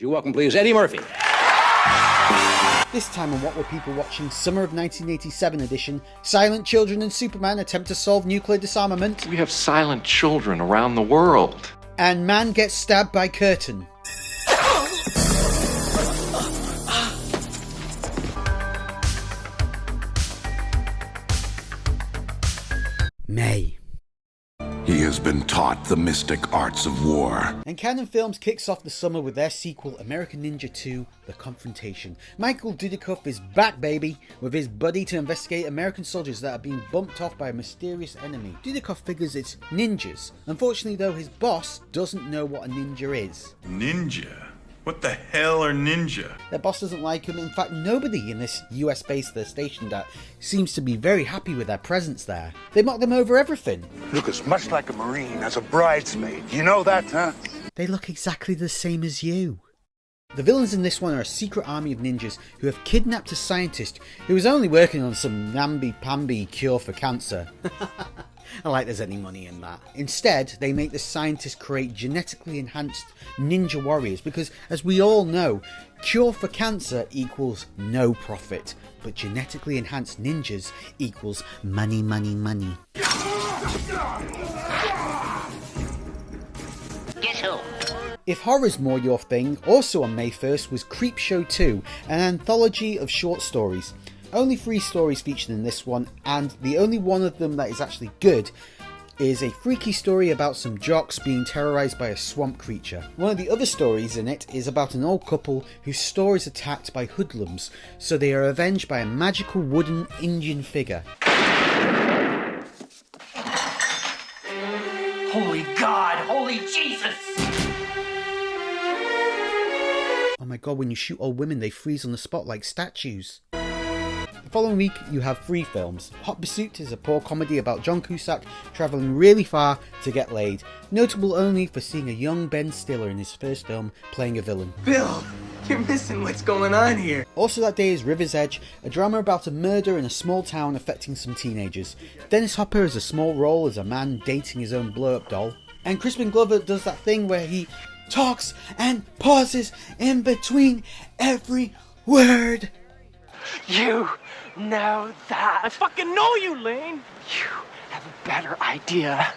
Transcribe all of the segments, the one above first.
You welcome, please, Eddie Murphy. This time on What Were People Watching, Summer of 1987 edition, silent children and Superman attempt to solve nuclear disarmament. We have silent children around the world. And man gets stabbed by curtain. May. He has been taught the mystic arts of war. And Cannon Films kicks off the summer with their sequel, American Ninja 2, The Confrontation. Michael Dudikoff is back, baby, with his buddy to investigate American soldiers that are being bumped off by a mysterious enemy. Dudikoff figures it's ninjas. Unfortunately, though, his boss doesn't know what a ninja is. Ninja? What the hell are ninja? Their boss doesn't like him. In fact, nobody in this US base they're stationed at seems to be very happy with their presence there. They mock them over everything. Look as much like a Marine as a bridesmaid. You know that, huh? They look exactly the same as you. The villains in this one are a secret army of ninjas who have kidnapped a scientist who was only working on some namby-pamby cure for cancer. I like there's any money in that. Instead, they make the scientists create genetically enhanced ninja warriors because, as we all know, cure for cancer equals no profit, but genetically enhanced ninjas equals money, money, money. Guess who? If horror's more your thing, also on May 1st was Creepshow 2, an anthology of short stories. Only 3 stories featured in this one, and the only one of them that is actually good is a freaky story about some jocks being terrorised by a swamp creature. One of the other stories in it is about an old couple whose store is attacked by hoodlums, so they are avenged by a magical wooden Indian figure. Holy God! Holy Jesus! Oh my god, when you shoot old women they freeze on the spot like statues. The following week you have 3 films. Hot Pursuit is a poor comedy about John Cusack travelling really far to get laid, notable only for seeing a young Ben Stiller in his first film playing a villain. Bill, you're missing what's going on here. Also that day is River's Edge, a drama about a murder in a small town affecting some teenagers. Dennis Hopper has a small role as a man dating his own blow-up doll. And Crispin Glover does that thing where he talks and pauses in between every word. You know that. I fucking know you, Lane. You have a better idea.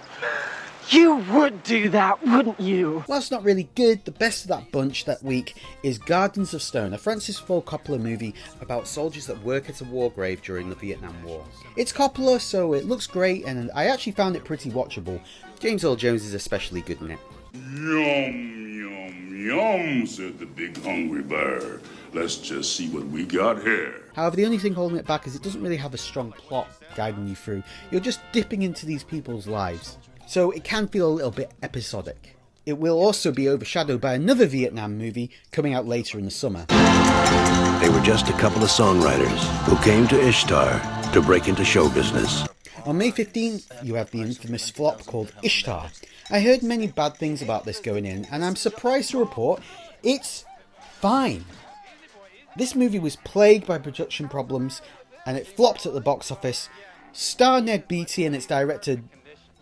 You would do that, wouldn't you? Whilst not really good, the best of that bunch that week is Gardens of Stone, a Francis Ford Coppola movie about soldiers that work at a war grave during the Vietnam War. It's Coppola, so it looks great, and I actually found it pretty watchable. James Earl Jones is especially good in it. Yum, yum, yum, said the big hungry bear. Let's just see what we got here. However, the only thing holding it back is it doesn't really have a strong plot guiding you through. You're just dipping into these people's lives. So it can feel a little bit episodic. It will also be overshadowed by another Vietnam movie coming out later in the summer. They were just a couple of songwriters who came to Ishtar to break into show business. On May 15th, you have the infamous flop called Ishtar. I heard many bad things about this going in, and I'm surprised to report it's fine. This movie was plagued by production problems, and it flopped at the box office. Star Ned Beatty and its director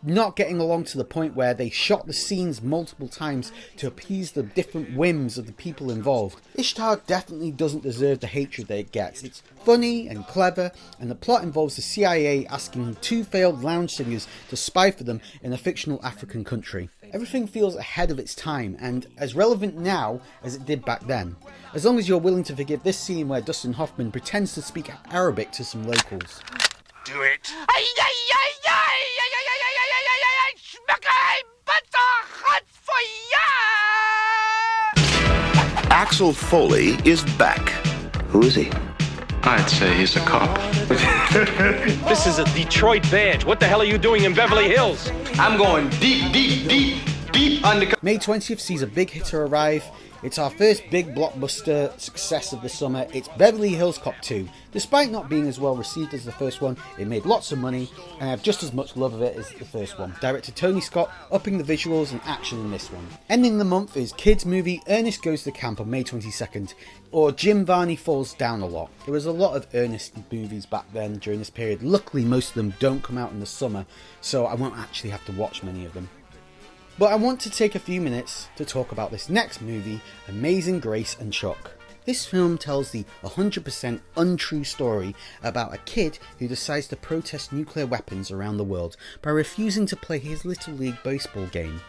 not getting along to the point where they shot the scenes multiple times to appease the different whims of the people involved. Ishtar definitely doesn't deserve the hatred that it gets. It's funny and clever, and the plot involves the CIA asking 2 failed lounge singers to spy for them in a fictional African country. Everything feels ahead of its time and as relevant now as it did back then, as long as you're willing to forgive this scene where Dustin Hoffman pretends to speak Arabic to some locals. Do it. Axel Foley is back. Who is he? I'd say he's a cop. This is a Detroit badge. What the hell are you doing in Beverly Hills? I'm going deep under. May 20th sees a big hitter arrive. It's our first big blockbuster success of the summer. It's Beverly Hills Cop II. Despite not being as well received as the first one, it made lots of money, and I have just as much love of it as the first one. Director Tony Scott upping the visuals and action in this one. Ending the month is kids movie Earnest Goes to Camp on May 22nd, or Jim Varney Falls Down a Lot. There was a lot of Earnest movies back then during this period. Luckily most of them don't come out in the summer, so I won't actually have to watch many of them. But I want to take a few minutes to talk about this next movie, Amazing Grace and Chuck. This film tells the 100% untrue story about a kid who decides to protest nuclear weapons around the world by refusing to play his Little League baseball game.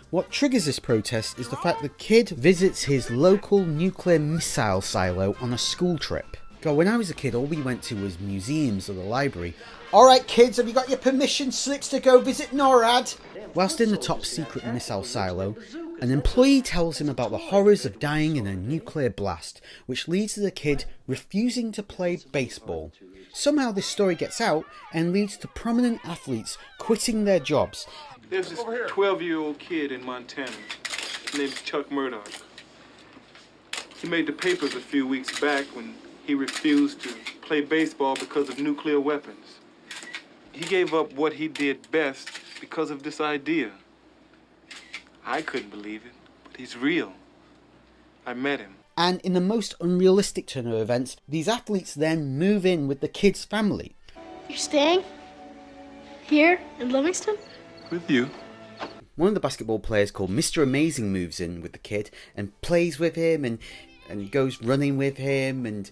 What triggers this protest is the fact the kid visits his local nuclear missile silo on a school trip. God, when I was a kid, all we went to was museums or the library. Alright kids, have you got your permission slips to go visit NORAD? Whilst in the top secret missile silo, an employee tells him about the horrors of dying in a nuclear blast, which leads to the kid refusing to play baseball. Somehow this story gets out and leads to prominent athletes quitting their jobs. There's this 12-year-old kid in Montana named Chuck Murdoch. He made the papers a few weeks back when he refused to play baseball because of nuclear weapons. He gave up what he did best because of this idea. I couldn't believe it, but he's real. I met him. And in the most unrealistic turn of events, these athletes then move in with the kid's family. You're staying? Here in Livingston? With you. One of the basketball players called Mr. Amazing moves in with the kid and plays with him and goes running with him and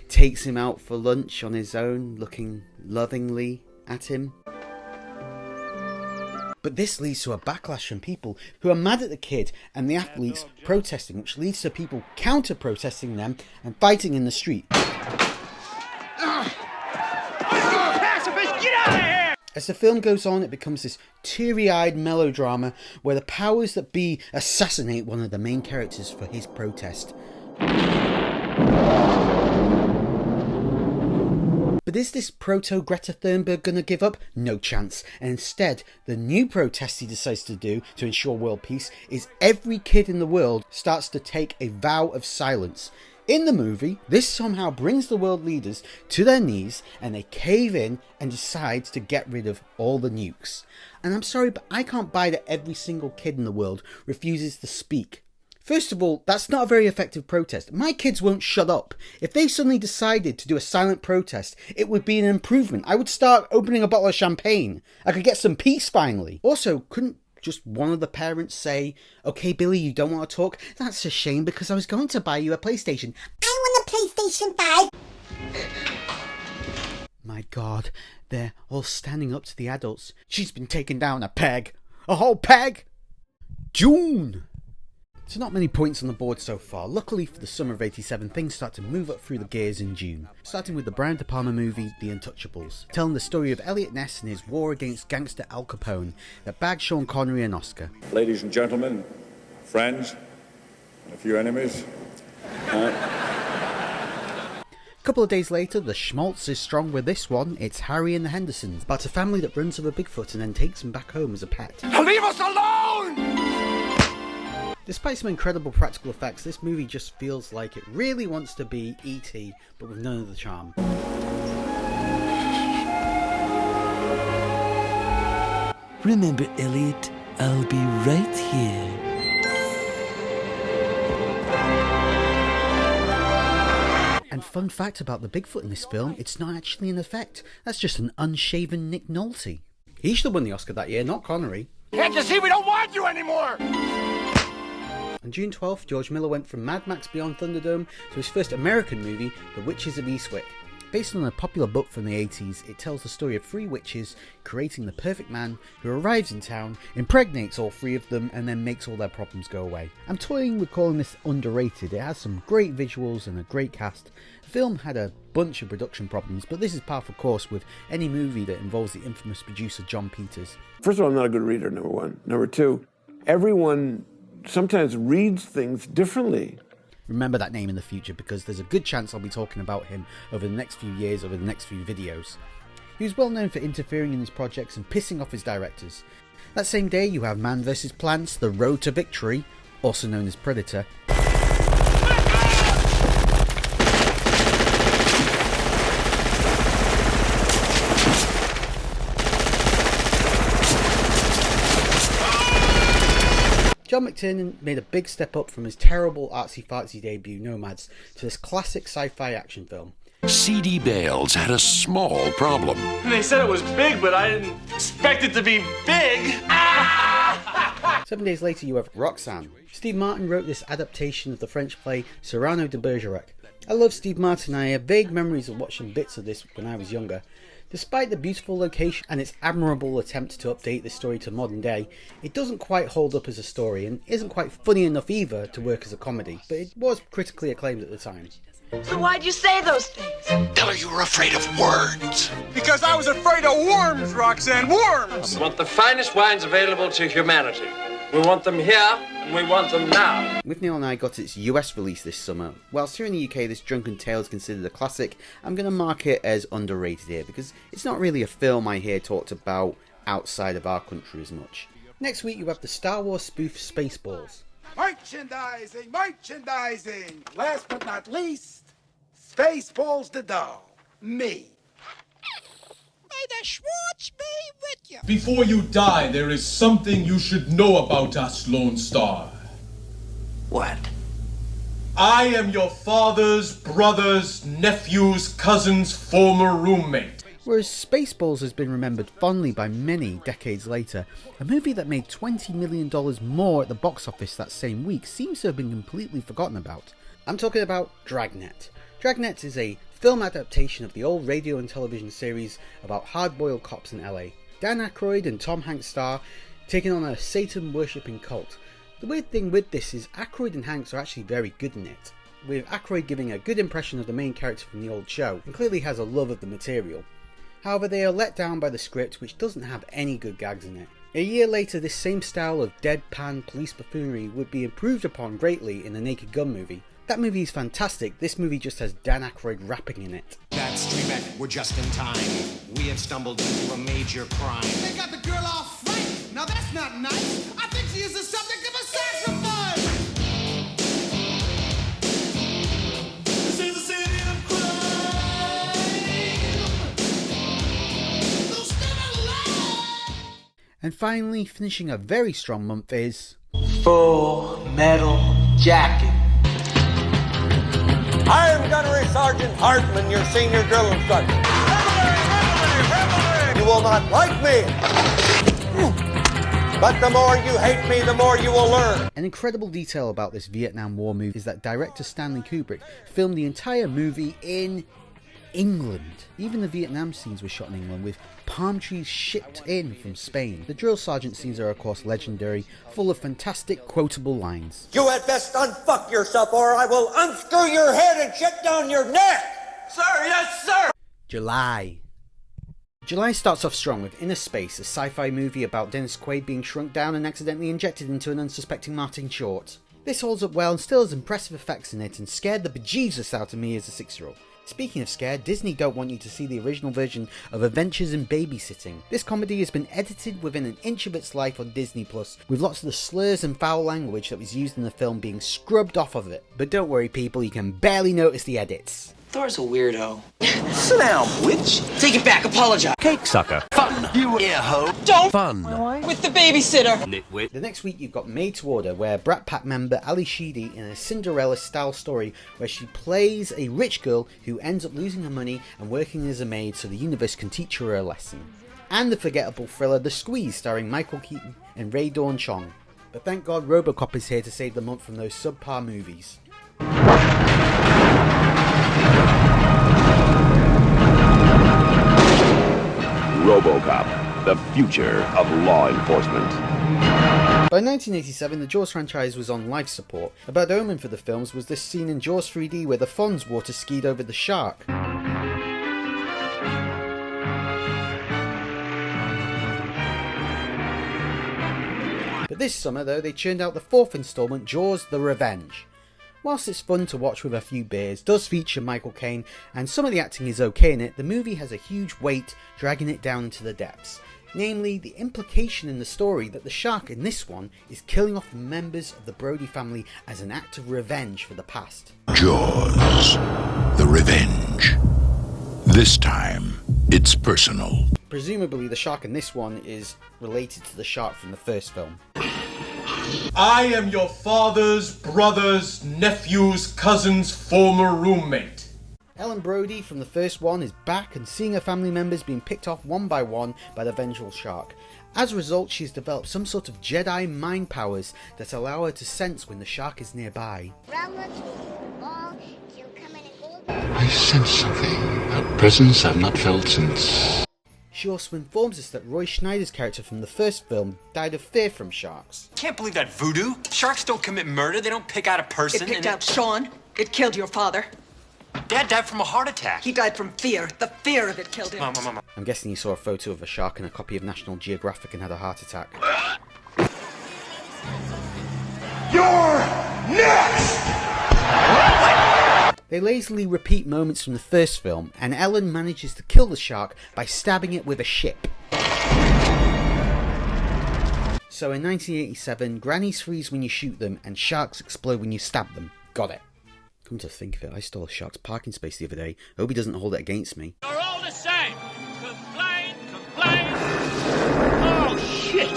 takes him out for lunch on his own, looking lovingly at him. But this leads to a backlash from people who are mad at the kid and the athletes protesting, which leads to people counter-protesting them and fighting in the street. As the film goes on, it becomes this teary-eyed melodrama where the powers that be assassinate one of the main characters for his protest. But is this proto-Greta Thunberg gonna give up? No chance. And instead, the new protest he decides to do to ensure world peace is every kid in the world starts to take a vow of silence. In the movie, this somehow brings the world leaders to their knees and they cave in and decide to get rid of all the nukes. And I'm sorry, but I can't buy that every single kid in the world refuses to speak. First of all, that's not a very effective protest. My kids won't shut up. If they suddenly decided to do a silent protest, it would be an improvement. I would start opening a bottle of champagne. I could get some peace finally. Also, couldn't just one of the parents say, "Okay, Billy, you don't want to talk? That's a shame because I was going to buy you a PlayStation. I want a PlayStation 5. My God, they're all standing up to the adults. She's been taken down a peg. A whole peg? June! So not many points on the board so far. Luckily for the summer of '87, things start to move up through the gears in June. Starting with the Brian De Palma movie, The Untouchables, telling the story of Elliot Ness and his war against gangster Al Capone that bagged Sean Connery an Oscar. Ladies and gentlemen, friends, and a few enemies. A couple of days later, the schmaltz is strong with this one. It's Harry and the Hendersons, about a family that runs over Bigfoot and then takes him back home as a pet. Leave us alone! Despite some incredible practical effects, this movie just feels like it really wants to be E.T., but with none of the charm. Remember, Elliot, I'll be right here. And fun fact about the Bigfoot in this film, it's not actually an effect. That's just an unshaven Nick Nolte. He should have won the Oscar that year, not Connery. Can't you see we don't want you anymore? On June 12th, George Miller went from Mad Max Beyond Thunderdome to his first American movie, The Witches of Eastwick. Based on a popular book from the 80s, it tells the story of three witches creating the perfect man who arrives in town, impregnates all three of them, and then makes all their problems go away. I'm toying with calling this underrated. It has some great visuals and a great cast. The film had a bunch of production problems, but this is par for course with any movie that involves the infamous producer John Peters. First of all, I'm not a good reader, number one. Number two, everyone sometimes reads things differently. Remember that name in the future because there's a good chance I'll be talking about him over the next few years, over the next few videos. He was well known for interfering in his projects and pissing off his directors. That same day you have Man vs. Plants, The Road to Victory, also known as Predator. John McTiernan made a big step up from his terrible artsy-fartsy debut Nomads to this classic sci-fi action film. C.D. Bales had a small problem. They said it was big, but I didn't expect it to be big. 7 days later you have Roxanne. Steve Martin wrote this adaptation of the French play Cyrano de Bergerac. I love Steve Martin, I have vague memories of watching bits of this when I was younger. Despite the beautiful location and its admirable attempt to update the story to modern day, it doesn't quite hold up as a story and isn't quite funny enough either to work as a comedy, but it was critically acclaimed at the time. So why'd you say those things? Tell her you were afraid of words. Because I was afraid of worms, Roxanne, worms! We want the finest wines available to humanity. We want them here, and we want them now. Withnail and I got its US release this summer. Whilst here in the UK this Drunken Tale is considered a classic, I'm going to mark it as underrated here because it's not really a film I hear talked about outside of our country as much. Next week you have the Star Wars spoof Spaceballs. Merchandising, merchandising! Last but not least, Spaceballs the doll. Me. May the Schwartz be with you. Before you die, there is something you should know about us, Lone Star. What? I am your father's brother's nephew's cousin's former roommate. Whereas Spaceballs has been remembered fondly by many decades later, a movie that made $20 million more at the box office that same week seems to have been completely forgotten about. I'm talking about Dragnet. Dragnet is a film adaptation of the old radio and television series about hard-boiled cops in LA. Dan Aykroyd and Tom Hanks star, taking on a Satan-worshipping cult. The weird thing with this is Aykroyd and Hanks are actually very good in it, with Aykroyd giving a good impression of the main character from the old show, and clearly has a love of the material. However, they are let down by the script, which doesn't have any good gags in it. A year later, this same style of deadpan police buffoonery would be improved upon greatly in the Naked Gun movie. That movie is fantastic, this movie just has Dan Aykroyd rapping in it. That's Streamek, we're just in time. We have stumbled into a major crime. They got the girl all frightened. Now that's not nice. I think she is the subject of a sacrifice. This is a city of crime. So stand alive. And finally, finishing a very strong month is Full Metal Jacket. I am Gunnery Sergeant Hartman, your senior drill instructor. You will not like me, but the more you hate me, the more you will learn. An incredible detail about this Vietnam War movie is that director Stanley Kubrick filmed the entire movie in England. Even the Vietnam scenes were shot in England, with palm trees shipped in from Spain. The drill sergeant scenes are of course legendary, full of fantastic quotable lines. You had best unfuck yourself or I will unscrew your head and shut down your neck! Sir, yes, sir! July starts off strong with Innerspace, a sci-fi movie about Dennis Quaid being shrunk down and accidentally injected into an unsuspecting Martin Short. This holds up well and still has impressive effects in it and scared the bejesus out of me as a 6-year-old. Speaking of scare, Disney don't want you to see the original version of Adventures in Babysitting. This comedy has been edited within an inch of its life on Disney+, with lots of the slurs and foul language that was used in the film being scrubbed off of it. But don't worry people, you can barely notice the edits. Thor's a weirdo. Sit down, witch. Take it back, apologize. Cake sucker. Fun. You ear-ho. Don't Fun. with the babysitter. Nitwit. The next week you've got Maid to Order, where Brat Pack member Ali Sheedy in a Cinderella-style story where she plays a rich girl who ends up losing her money and working as a maid so the universe can teach her a lesson. And the forgettable thriller The Squeeze, starring Michael Keaton and Ray Dawn Chong. But thank God Robocop is here to save the month from those subpar movies. Robocop, the future of law enforcement. By 1987, the Jaws franchise was on life support. A bad omen for the films was this scene in Jaws 3D where the Fonz water skied over the shark. But this summer though, they churned out the 4th installment, Jaws The Revenge. Whilst it's fun to watch with a few beers, does feature Michael Caine, and some of the acting is okay in it, the movie has a huge weight dragging it down into the depths. Namely, the implication in the story that the shark in this one is killing off members of the Brody family as an act of revenge for the past. Jaws, The Revenge. This time, it's personal. Presumably the shark in this one is related to the shark from the first film. I am your father's brother's nephew's cousin's former roommate. Ellen Brody from the first one is back and seeing her family members being picked off one by one by the vengeful shark. As a result, she's developed some sort of Jedi mind powers that allow her to sense when the shark is nearby. I sense something, a presence I've not felt since... She also informs us that Roy Schneider's character from the first film died of fear from sharks. Can't believe that voodoo. Sharks don't commit murder, they don't pick out a person. It picked out Sean. It killed your father. Dad died from a heart attack. He died from fear. The fear of it killed him. Mom. I'm guessing you saw a photo of a shark and a copy of National Geographic and had a heart attack. You're next! They lazily repeat moments from the first film, and Ellen manages to kill the shark by stabbing it with a ship. So in 1987, grannies freeze when you shoot them, and sharks explode when you stab them. Got it. Come to think of it, I stole a shark's parking space the other day. I hope he doesn't hold it against me. You're all the same. Complain. Oh, shit.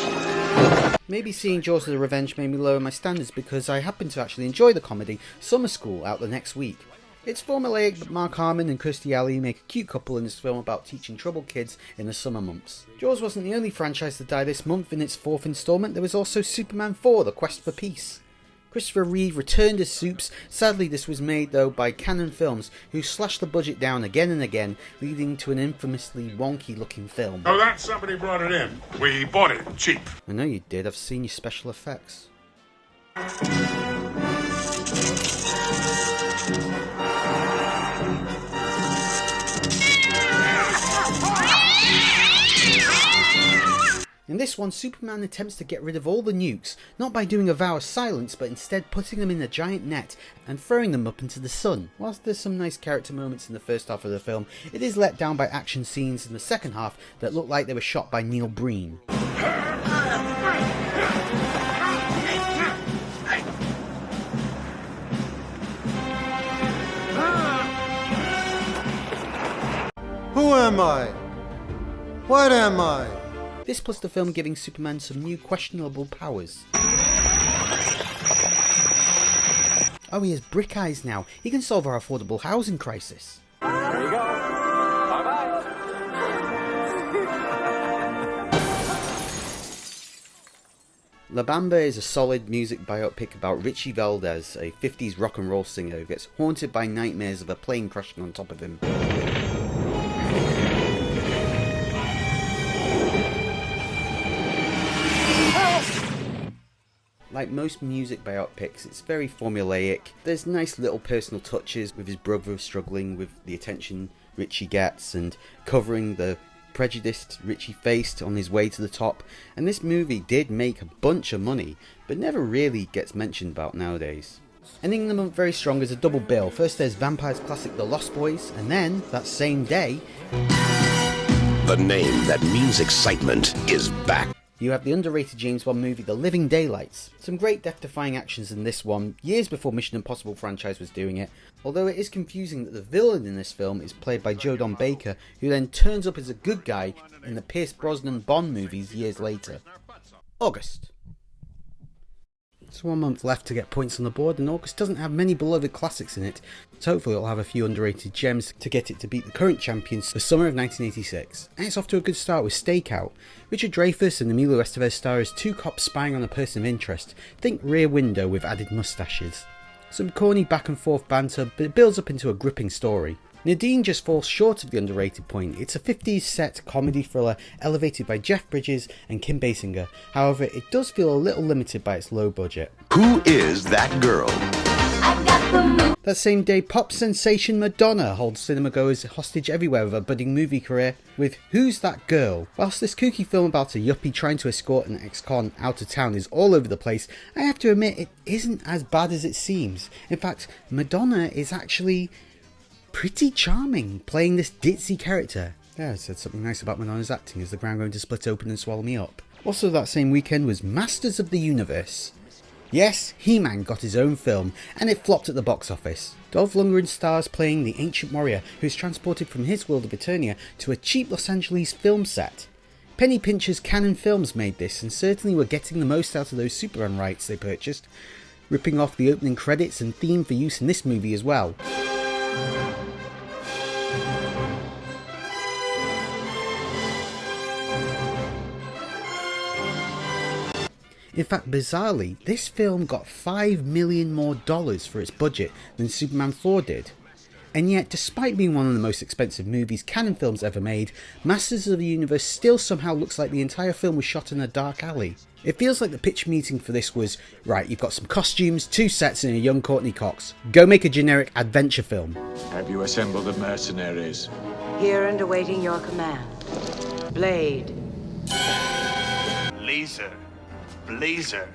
Maybe seeing Jaws of the Revenge made me lower my standards because I happen to actually enjoy the comedy Summer School out the next week. It's formulaic, but Mark Harmon and Kirstie Alley make a cute couple in this film about teaching troubled kids in the summer months. Jaws wasn't the only franchise to die this month in its fourth instalment. There was also Superman 4, The Quest for Peace. Christopher Reeve returned as Supes. Sadly, this was made though by Cannon Films, who slashed the budget down again and again, leading to an infamously wonky looking film. Oh, that somebody brought it in. We bought it cheap. I know you did, I've seen your special effects. In this one, Superman attempts to get rid of all the nukes, not by doing a vow of silence, but instead putting them in a giant net and throwing them up into the sun. Whilst there's some nice character moments in the first half of the film, it is let down by action scenes in the second half that look like they were shot by Neil Breen. Who am I? What am I? This plus the film giving Superman some new questionable powers. Oh, he has brick eyes now. He can solve our affordable housing crisis. There you go. Bye-bye. La Bamba is a solid music biopic about Richie Valdez, a 50s rock and roll singer who gets haunted by nightmares of a plane crashing on top of him. Like most music biopics, it's very formulaic. There's nice little personal touches with his brother struggling with the attention Richie gets and covering the prejudiced Richie faced on his way to the top. And this movie did make a bunch of money, but never really gets mentioned about nowadays. Ending the month very strong is a double bill. First there's Vampire's classic The Lost Boys, and then, that same day... The name that means excitement is back. You have the underrated James Bond movie The Living Daylights. Some great death-defying actions in this one, years before Mission Impossible franchise was doing it, although it is confusing that the villain in this film is played by Joe Don Baker, who then turns up as a good guy in the Pierce Brosnan Bond movies years later. August. It's 1 month left to get points on the board, and August doesn't have many beloved classics in it, so hopefully it'll have a few underrated gems to get it to beat the current champions for summer of 1986. And it's off to a good start with Stakeout. Richard Dreyfuss and Emilio Estevez star as two cops spying on a person of interest. Think Rear Window with added mustaches. Some corny back and forth banter, but it builds up into a gripping story. Nadine just falls short of the underrated point. It's a 50s set comedy thriller elevated by Jeff Bridges and Kim Basinger. However, it does feel a little limited by its low budget. Who is that girl? That same day, pop sensation Madonna holds cinemagoers hostage everywhere with her budding movie career with Who's That Girl? Whilst this kooky film about a yuppie trying to escort an ex-con out of town is all over the place, I have to admit it isn't as bad as it seems. In fact, Madonna is actually pretty charming, playing this ditzy character. Yeah, I said something nice about Madonna's acting. Is the ground going to split open and swallow me up? Also that same weekend was Masters of the Universe. Yes, He-Man got his own film, and it flopped at the box office. Dolph Lundgren stars playing the ancient warrior who is transported from his world of Eternia to a cheap Los Angeles film set. Penny Pincher's Cannon Films made this, and certainly were getting the most out of those Superman rights they purchased, ripping off the opening credits and theme for use in this movie as well. In fact, bizarrely, this film got $5 million more for its budget than Superman 4 did. And yet, despite being one of the most expensive movies canon films ever made, Masters of the Universe still somehow looks like the entire film was shot in a dark alley. It feels like the pitch meeting for this was, right, you've got some costumes, 2 sets and a young Courtney Cox. Go make a generic adventure film. Have you assembled the mercenaries? Here and awaiting your command. Blade. Laser. Blazer.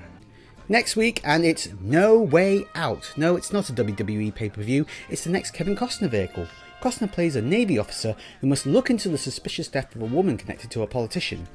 Next week, and it's No Way Out. No, it's not a WWE pay-per-view, it's the next Kevin Costner vehicle. Costner plays a Navy officer who must look into the suspicious death of a woman connected to a politician.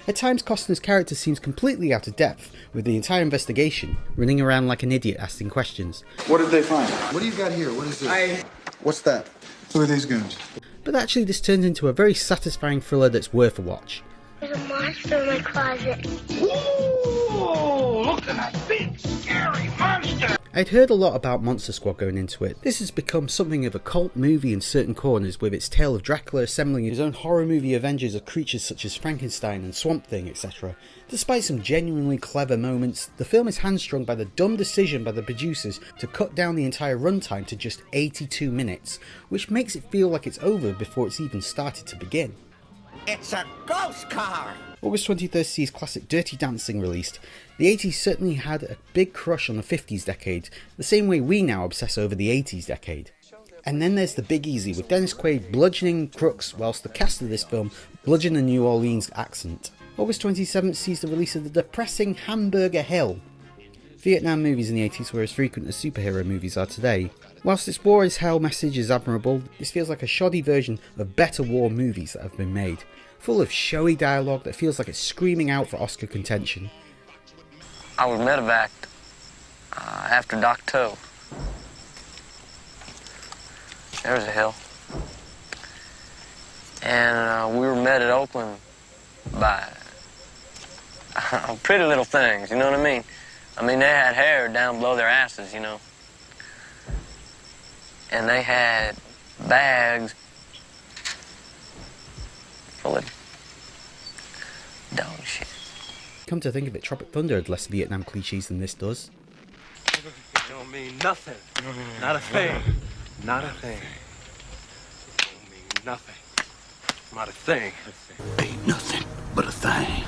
At times, Costner's character seems completely out of depth with the entire investigation, running around like an idiot asking questions. What did they find? What do you got here? What is this? What's that? Look at these goons. But actually, this turns into a very satisfying thriller that's worth a watch. There's a monster in my closet. Ooh, look at that big, scary monster! I'd heard a lot about Monster Squad going into it. This has become something of a cult movie in certain corners, with its tale of Dracula assembling his own horror movie Avengers of creatures such as Frankenstein and Swamp Thing, etc. Despite some genuinely clever moments, the film is hamstrung by the dumb decision by the producers to cut down the entire runtime to just 82 minutes, which makes it feel like it's over before it's even started to begin. It's a ghost car! August 23rd sees classic Dirty Dancing released. The 80s certainly had a big crush on the 50s decade, the same way we now obsess over the 80s decade. And then there's The Big Easy, with Dennis Quaid bludgeoning crooks whilst the cast of this film bludgeon a New Orleans accent. August 27th sees the release of the depressing Hamburger Hill. Vietnam movies in the 80s were as frequent as superhero movies are today. Whilst its war is hell message is admirable, this feels like a shoddy version of better war movies that have been made, full of showy dialogue that feels like it's screaming out for Oscar contention. I was medevaced after Doc 2. There's a hill. And we were met at Oakland by pretty little things, you know what I mean? I mean, they had hair down below their asses, you know. And they had bags full of dog shit. Come to think of it, Tropic Thunder had less Vietnam cliches than this does. It don't mean nothing. Not a thing. Not a thing. It don't mean nothing. Not a thing. Ain't nothing but a thing.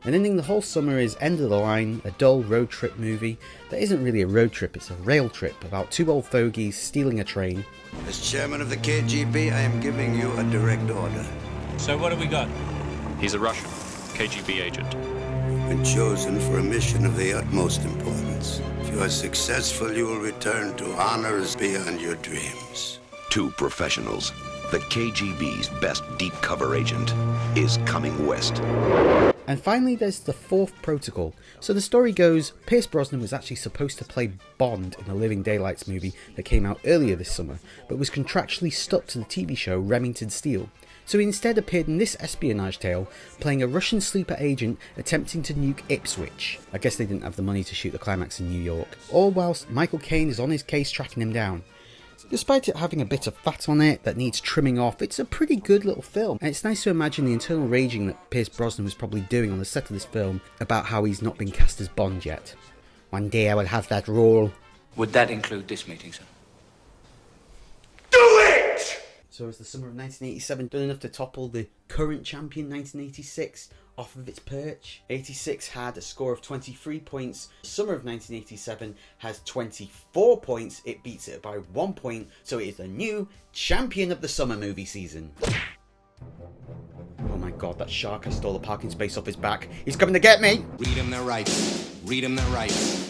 And ending the whole summer is End of the Line, a dull road trip movie that isn't really a road trip, it's a rail trip about 2 old fogies stealing a train. As chairman of the KGB, I am giving you a direct order. So what have we got? He's a Russian, KGB agent. You've been chosen for a mission of the utmost importance. If you are successful, you will return to honors beyond your dreams. 2 professionals. The KGB's best deep cover agent is coming west. And finally there's The Fourth Protocol. So the story goes, Pierce Brosnan was actually supposed to play Bond in a Living Daylights movie that came out earlier this summer, but was contractually stuck to the TV show Remington Steele. So he instead appeared in this espionage tale, playing a Russian sleeper agent attempting to nuke Ipswich. I guess they didn't have the money to shoot the climax in New York. All whilst Michael Caine is on his case tracking him down. Despite it having a bit of fat on it that needs trimming off, it's a pretty good little film, and it's nice to imagine the internal raging that Pierce Brosnan was probably doing on the set of this film about how he's not been cast as Bond yet. One day I will have that role. Would that include this meeting, sir? Do it! So is the summer of 1987 done enough to topple the current champion 1986 off of its perch? 86 had a score of 23 points. The summer of 1987 has 24 points. It beats it by 1 point, so it is the new champion of the summer movie season. Oh my god, that shark! I stole the parking space off his back. He's coming to get me! Read him their rights. Read him their rights.